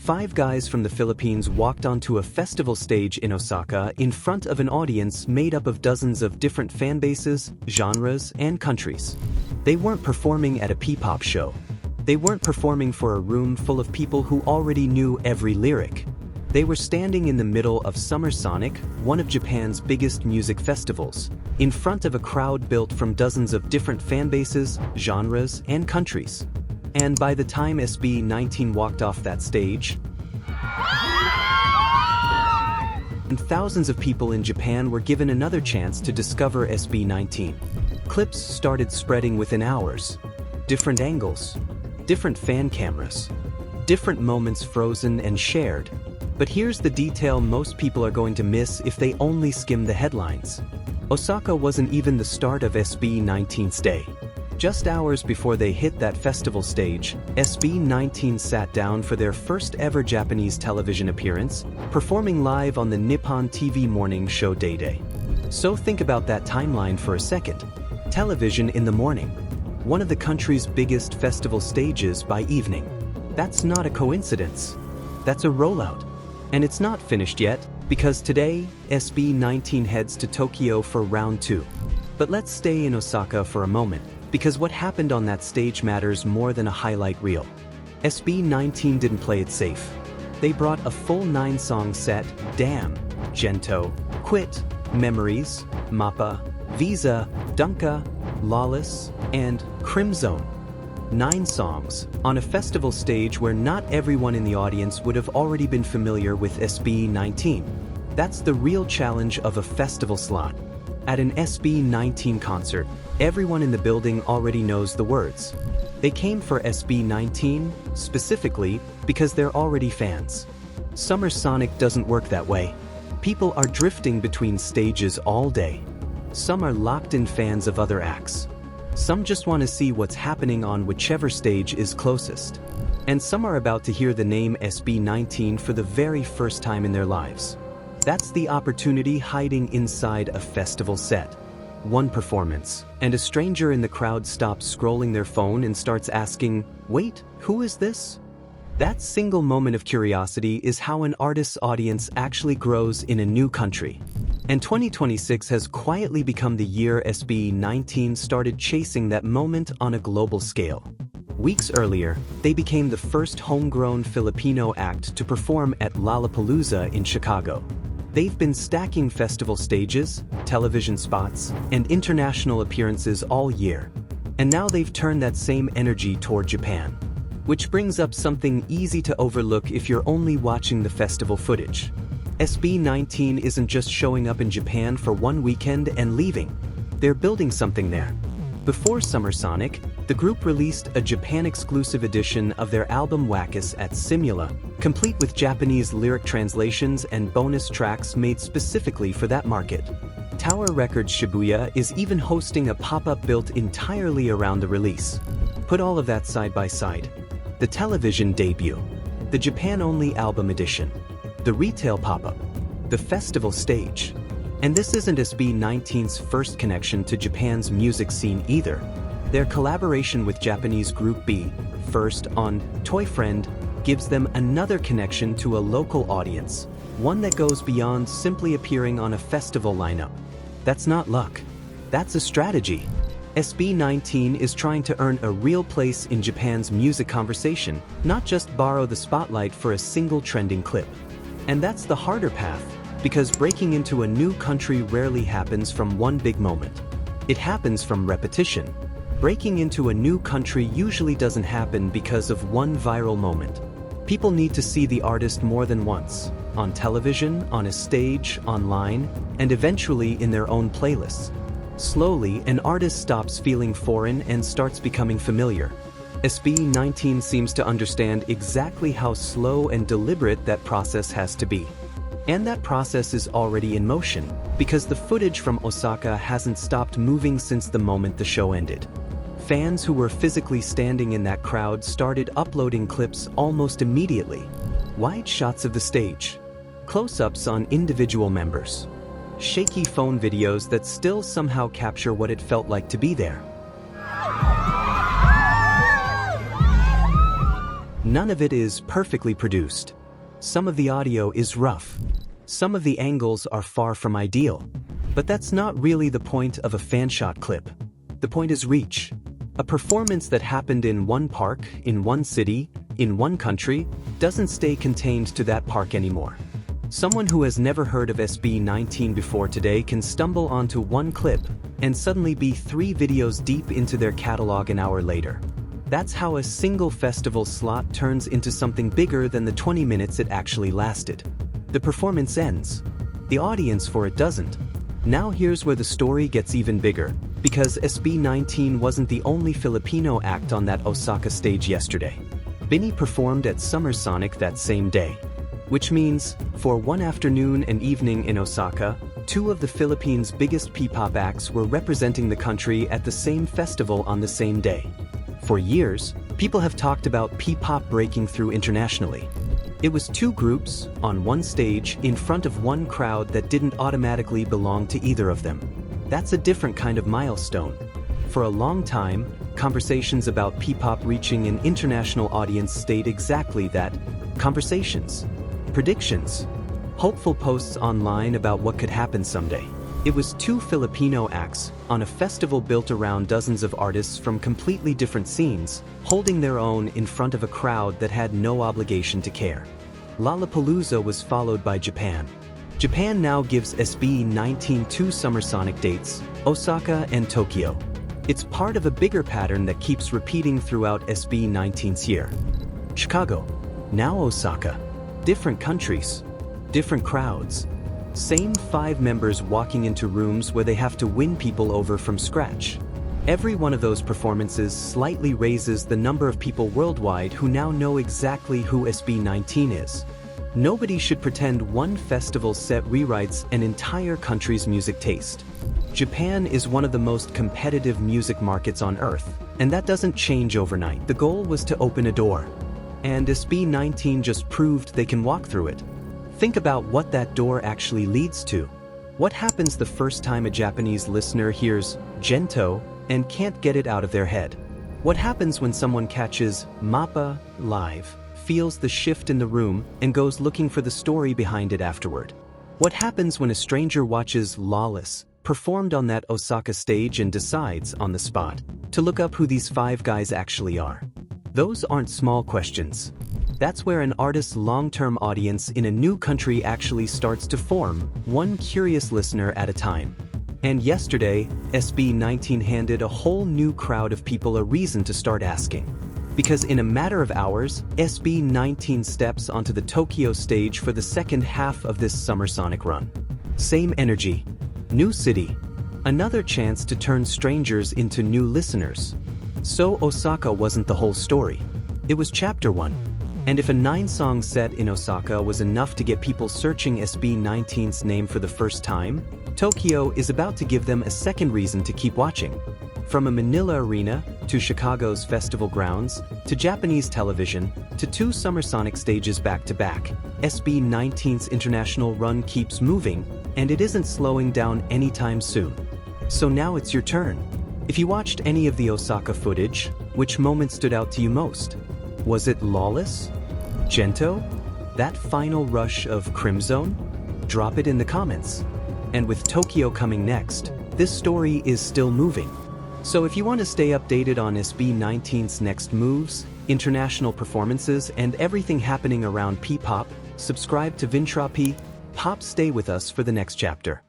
5 guys from the Philippines walked onto a festival stage in Osaka in front of an audience made up of dozens of different fan bases, genres, and countries. They weren't performing at a P-pop show. They weren't performing for a room full of people who already knew every lyric. They were standing in the middle of Summer Sonic, one of Japan's biggest music festivals, in front of a crowd built from dozens of different fan bases, genres, and countries. And by the time SB19 walked off that stage, and thousands of people in Japan were given another chance to discover SB19. Clips started spreading within hours. Different angles, different fan cameras, different moments frozen and shared. But here's the detail most people are going to miss if they only skim the headlines. Osaka wasn't even the start of SB19's day. Just hours before they hit that festival stage, SB19 sat down for their first ever Japanese television appearance, performing live on the Nippon TV morning show Day. So think about that timeline for a second. Television in the morning. One of the country's biggest festival stages by evening. That's not a coincidence. That's a rollout. And it's not finished yet, because today, SB19 heads to Tokyo for round 2. But let's stay in Osaka for a moment, because what happened on that stage matters more than a highlight reel. SB19 didn't play it safe. They brought a full 9-song set: Damn, Gento, Quit, Memories, Mappa, Visa, Dunka, Lawless, and Crimzone. 9 songs, on a festival stage where not everyone in the audience would have already been familiar with SB19. That's the real challenge of a festival slot. At an SB19 concert, everyone in the building already knows the words. They came for SB19, specifically, because they're already fans. Summer Sonic doesn't work that way. People are drifting between stages all day. Some are locked-in fans of other acts. Some just want to see what's happening on whichever stage is closest. And some are about to hear the name SB19 for the very first time in their lives. That's the opportunity hiding inside a festival set. One performance, and a stranger in the crowd stops scrolling their phone and starts asking, "Wait, who is this?" That single moment of curiosity is how an artist's audience actually grows in a new country. And 2026 has quietly become the year SB19 started chasing that moment on a global scale. Weeks earlier, they became the first homegrown Filipino act to perform at Lollapalooza in Chicago. They've been stacking festival stages, television spots, and international appearances all year. And now they've turned that same energy toward Japan. Which brings up something easy to overlook if you're only watching the festival footage. SB19 isn't just showing up in Japan for one weekend and leaving. They're building something there. Before Summer Sonic, the group released a Japan-exclusive edition of their album Wakas at Simula, complete with Japanese lyric translations and bonus tracks made specifically for that market. Tower Records Shibuya is even hosting a pop-up built entirely around the release. Put all of that side by side. The television debut, the Japan-only album edition, the retail pop-up, the festival stage. And this isn't SB19's first connection to Japan's music scene either. Their collaboration with Japanese group B, First on Toy Friend, gives them another connection to a local audience, one that goes beyond simply appearing on a festival lineup. That's not luck. That's a strategy. SB19 is trying to earn a real place in Japan's music conversation, not just borrow the spotlight for a single trending clip. And that's the harder path, because breaking into a new country rarely happens from one big moment. It happens from repetition. Breaking into a new country usually doesn't happen because of one viral moment. People need to see the artist more than once, on television, on a stage, online, and eventually in their own playlists. Slowly, an artist stops feeling foreign and starts becoming familiar. SB19 seems to understand exactly how slow and deliberate that process has to be. And that process is already in motion, because the footage from Osaka hasn't stopped moving since the moment the show ended. Fans who were physically standing in that crowd started uploading clips almost immediately. Wide shots of the stage, close-ups on individual members, shaky phone videos that still somehow capture what it felt like to be there. None of it is perfectly produced. Some of the audio is rough. Some of the angles are far from ideal. But that's not really the point of a fanshot clip. The point is reach. A performance that happened in one park, in one city, in one country, doesn't stay contained to that park anymore. Someone who has never heard of SB19 before today can stumble onto one clip and suddenly be 3 videos deep into their catalog an hour later. That's how a single festival slot turns into something bigger than the 20 minutes it actually lasted. The performance ends. The audience for it doesn't. Now here's where the story gets even bigger, because SB19 wasn't the only Filipino act on that Osaka stage yesterday. Vyntra performed at Summer Sonic that same day. Which means, for one afternoon and evening in Osaka, 2 of the Philippines' biggest P-pop acts were representing the country at the same festival on the same day. For years, people have talked about P-pop breaking through internationally. It was 2 groups, on one stage, in front of one crowd that didn't automatically belong to either of them. That's a different kind of milestone. For a long time, conversations about P-pop reaching an international audience stayed exactly that: conversations, predictions, hopeful posts online about what could happen someday. It was 2 Filipino acts, on a festival built around dozens of artists from completely different scenes, holding their own in front of a crowd that had no obligation to care. Lollapalooza was followed by Japan. Japan now gives SB19 2 Summer Sonic dates, Osaka and Tokyo. It's part of a bigger pattern that keeps repeating throughout SB19's year. Chicago, now Osaka. Different countries, different crowds. Same 5 members walking into rooms where they have to win people over from scratch. Every one of those performances slightly raises the number of people worldwide who now know exactly who SB19 is. Nobody should pretend one festival set rewrites an entire country's music taste. Japan is one of the most competitive music markets on earth, and that doesn't change overnight. The goal was to open a door, and SB19 just proved they can walk through it. Think about what that door actually leads to. What happens the first time a Japanese listener hears Gento and can't get it out of their head? What happens when someone catches Mappa live, feels the shift in the room, and goes looking for the story behind it afterward? What happens when a stranger watches Lawless, performed on that Osaka stage, and decides, on the spot, to look up who these 5 guys actually are? Those aren't small questions. That's where an artist's long-term audience in a new country actually starts to form, one curious listener at a time. And yesterday, SB19 handed a whole new crowd of people a reason to start asking. Because in a matter of hours, SB19 steps onto the Tokyo stage for the second half of this Summer Sonic run. Same energy, new city, another chance to turn strangers into new listeners. So Osaka wasn't the whole story. It was chapter 1. And if a 9-song set in Osaka was enough to get people searching SB19's name for the first time, Tokyo is about to give them a second reason to keep watching. From a Manila arena, to Chicago's festival grounds, to Japanese television, to 2 Summer Sonic stages back-to-back, SB19's international run keeps moving, and it isn't slowing down anytime soon. So now it's your turn. If you watched any of the Osaka footage, which moment stood out to you most? Was it Lawless? Gento? That final rush of Crimson? Drop it in the comments. And with Tokyo coming next, this story is still moving. So if you want to stay updated on SB19's next moves, international performances, and everything happening around P-pop, subscribe to Vyntra P-pop. Stay with us for the next chapter.